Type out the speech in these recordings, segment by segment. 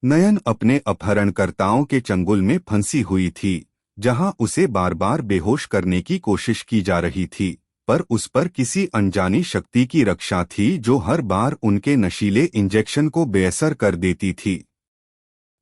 नयन अपने अपहरणकर्ताओं के चंगुल में फंसी हुई थी, जहां उसे बार बार बेहोश करने की कोशिश की जा रही थी, पर उस पर किसी अनजानी शक्ति की रक्षा थी जो हर बार उनके नशीले इंजेक्शन को बेअसर कर देती थी।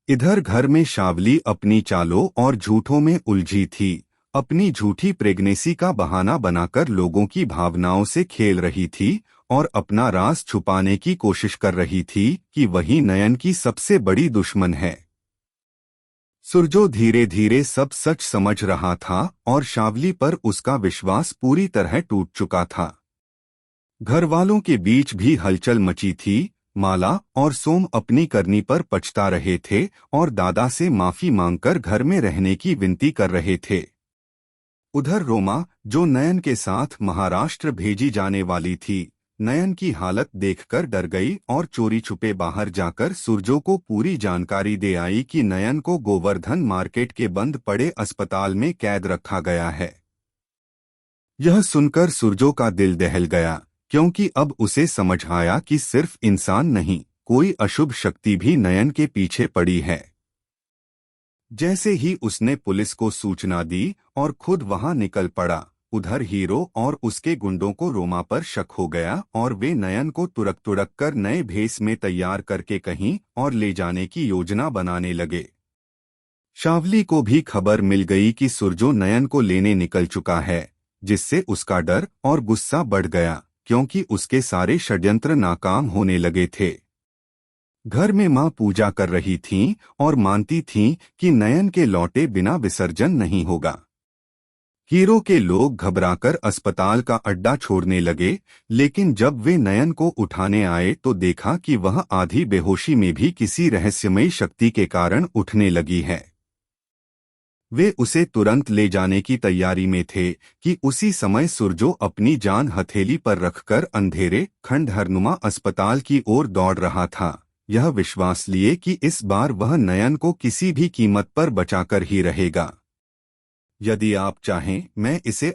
इधर घर में शावली अपनी चालों और झूठों में उलझी थी, अपनी झूठी प्रेगनेंसी का बहाना बनाकर लोगों की भावनाओं से खेल रही थी और अपना राज छुपाने की कोशिश कर रही थी कि वही नयन की सबसे बड़ी दुश्मन है। सुरजो धीरे धीरे सब सच समझ रहा था और शावली पर उसका विश्वास पूरी तरह टूट चुका था। घर वालों के बीच भी हलचल मची थी। माला और सोम अपनी करनी पर पछता रहे थे और दादा से माफी मांगकर घर में रहने की विनती कर रहे थे। उधर रोमा, जो नयन के साथ महाराष्ट्र भेजी जाने वाली थी, नयन की हालत देखकर डर गई और चोरी छुपे बाहर जाकर सुरजो को पूरी जानकारी दे आई कि नयन को गोवर्धन मार्केट के बंद पड़े अस्पताल में कैद रखा गया है। यह सुनकर सुरजो का दिल दहल गया, क्योंकि अब उसे समझ आया कि सिर्फ इंसान नहीं, कोई अशुभ शक्ति भी नयन के पीछे पड़ी है। जैसे ही उसने पुलिस को सूचना दी और खुद वहां निकल पड़ा, उधर हीरो और उसके गुंडों को रोमा पर शक हो गया और वे नयन को तुरक कर नए भेस में तैयार करके कहीं और ले जाने की योजना बनाने लगे। शावली को भी खबर मिल गई कि सुरजो नयन को लेने निकल चुका है, जिससे उसका डर और गुस्सा बढ़ गया, क्योंकि उसके सारे षड्यंत्र नाकाम होने लगे थे। घर में मां पूजा कर रही थीं और मानती थीं कि नयन के लौटे बिना विसर्जन नहीं होगा। हीरो के लोग घबराकर अस्पताल का अड्डा छोड़ने लगे, लेकिन जब वे नयन को उठाने आए तो देखा कि वह आधी बेहोशी में भी किसी रहस्यमयी शक्ति के कारण उठने लगी है। वे उसे तुरंत ले जाने की तैयारी में थे कि उसी समय सुरजो अपनी जान हथेली पर रखकर अंधेरे खंडहरनुमा अस्पताल की ओर दौड़ रहा था, यह विश्वास लिए कि इस बार वह नयन को किसी भी कीमत पर बचाकर ही रहेगा। यदि आप चाहें, मैं इसे